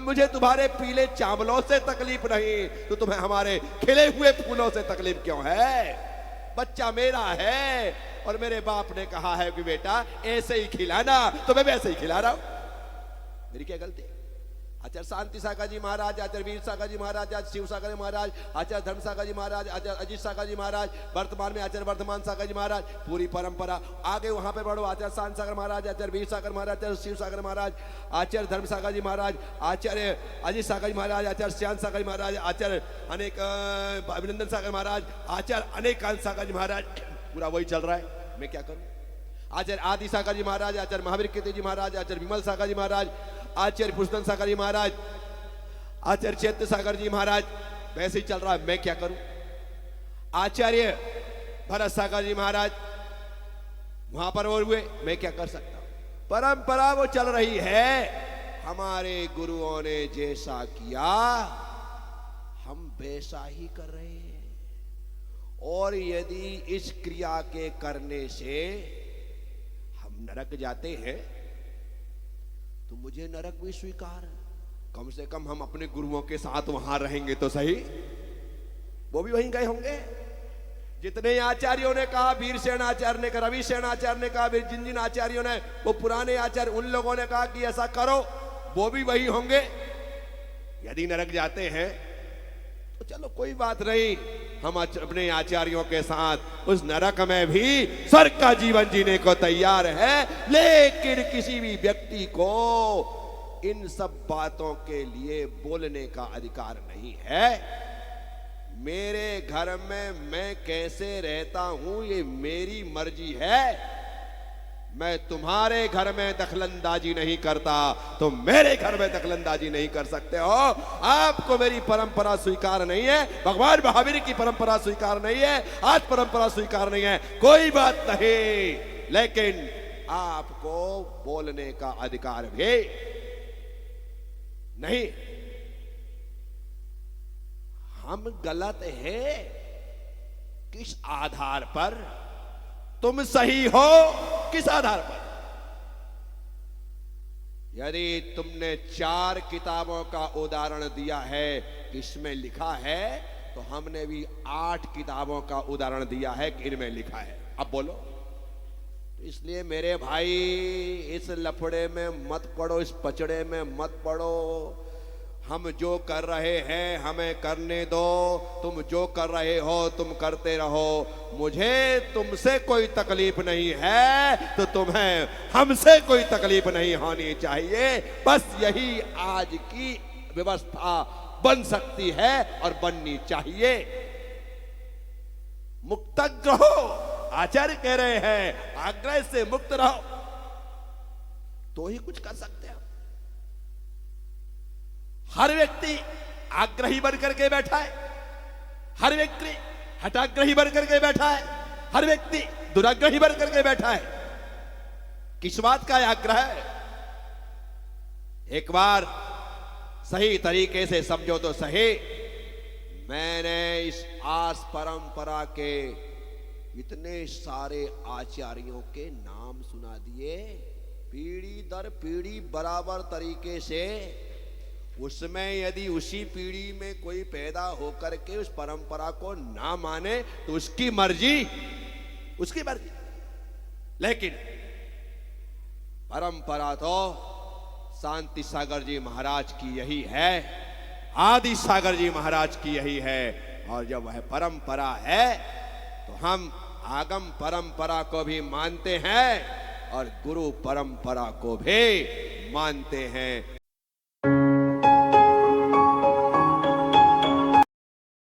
मुझे तुम्हारे पीले चावलों से तकलीफ नहीं तो तुम्हें हमारे खिले हुए फूलों से तकलीफ क्यों है? बच्चा मेरा है और मेरे बाप ने कहा है कि बेटा ऐसे ही खिलाना, तो मैं वैसे ही खिला रहा हूं। मेरी क्या गलती? आचार्य शांति सागर जी महाराज, आचार्य वीर सागर जी महाराज, आचार्य शिव सागर जी महाराज, आचार्य धर्म सागर जी महाराज, आचार्य अजीत सागर जी महाराज, वर्तमान में आचार्य वर्धमान सागर जी महाराज, पूरी परंपरा आगे वहां पे बढ़ो। आचार्य शांति सागर महाराज, आचार्य वीर सागर महाराज, आचार्य शिव सागर महाराज, आचार्य धर्म सागर जी महाराज, आचार्य अजीत सागर जी महाराज, आचार्य श्याम सागर जी महाराज, आचार्य अनेक अभिनंदन सागर महाराज, आचार्य अनेकांत सागर जी महाराज, पूरा वही चल रहा है, मैं क्या करूं? आचार्य आदि सागर जी महाराज, आचार्य महावीर कीर्ति जी महाराज, आचार्य विमल सागर जी महाराज, आचार्य पुष्पन सागर जी महाराज, आचार्य चैत्र सागर जी महाराज, वैसे ही चल रहा है, मैं क्या करूं? आचार्य भरत सागर जी महाराज वहां पर और हुए, मैं क्या कर सकता हूं? परंपरा वो चल रही है। हमारे गुरुओं ने जैसा किया हम वैसा ही कर रहे हैं, और यदि इस क्रिया के करने से हम नरक जाते हैं तो मुझे नरक भी स्वीकार है। कम से कम हम अपने गुरुओं के साथ वहां रहेंगे तो सही, वो भी वहीं गए होंगे। जितने आचार्यों ने कहा, वीरसेन आचार्य ने कहा, रविसेन आचार्य ने कहा, जिन जिन आचार्यों ने, वो पुराने आचार्य, उन लोगों ने कहा कि ऐसा करो, वो भी वही होंगे। यदि नरक जाते हैं तो चलो कोई बात नहीं, हम अपने आचार्यों के साथ उस नरक में भी स्वर्ग का जीवन जीने को तैयार है। लेकिन किसी भी व्यक्ति को इन सब बातों के लिए बोलने का अधिकार नहीं है। मेरे घर में मैं कैसे रहता हूं ये मेरी मर्जी है। मैं तुम्हारे घर में दखलंदाजी नहीं करता, तो मेरे घर में दखलंदाजी नहीं कर सकते हो। आपको मेरी परंपरा स्वीकार नहीं है, भगवान महावीर की परंपरा स्वीकार नहीं है, आज परंपरा स्वीकार नहीं है, कोई बात नहीं। लेकिन आपको बोलने का अधिकार भी नहीं। हम गलत हैं किस आधार पर? तुम सही हो किस आधार पर? यदि तुमने 4 किताबों का उदाहरण दिया है इसमें लिखा है, तो हमने भी 8 किताबों का उदाहरण दिया है कि इनमें लिखा है। अब बोलो। इसलिए मेरे भाई इस लफड़े में मत पड़ो, इस पचड़े में मत पड़ो। हम जो कर रहे हैं हमें करने दो, तुम जो कर रहे हो तुम करते रहो। मुझे तुमसे कोई तकलीफ नहीं है तो तुम्हें हमसे कोई तकलीफ नहीं होनी चाहिए। बस यही आज की व्यवस्था बन सकती है और बननी चाहिए। मुक्तज्ञ रहो, आचार्य कह रहे हैं, आग्रह से मुक्त रहो तो ही कुछ कर सकते हो। हर व्यक्ति आग्रही बन करके बैठा है, हर व्यक्ति हठाग्रही बन करके बैठा है, हर व्यक्ति दुराग्रही बन करके बैठा है। किस बात का आग्रह है? एक बार सही तरीके से समझो तो सही। मैंने इस आस परंपरा के इतने सारे आचार्यों के नाम सुना दिए, पीढ़ी दर पीढ़ी बराबर तरीके से। उसमें यदि उसी पीढ़ी में कोई पैदा होकर के उस परंपरा को ना माने तो उसकी मर्जी, उसकी मर्जी। लेकिन परंपरा तो शांति सागर जी महाराज की यही है, आदि सागर जी महाराज की यही है। और जब वह परंपरा है तो हम आगम परंपरा को भी मानते हैं और गुरु परंपरा को भी मानते हैं।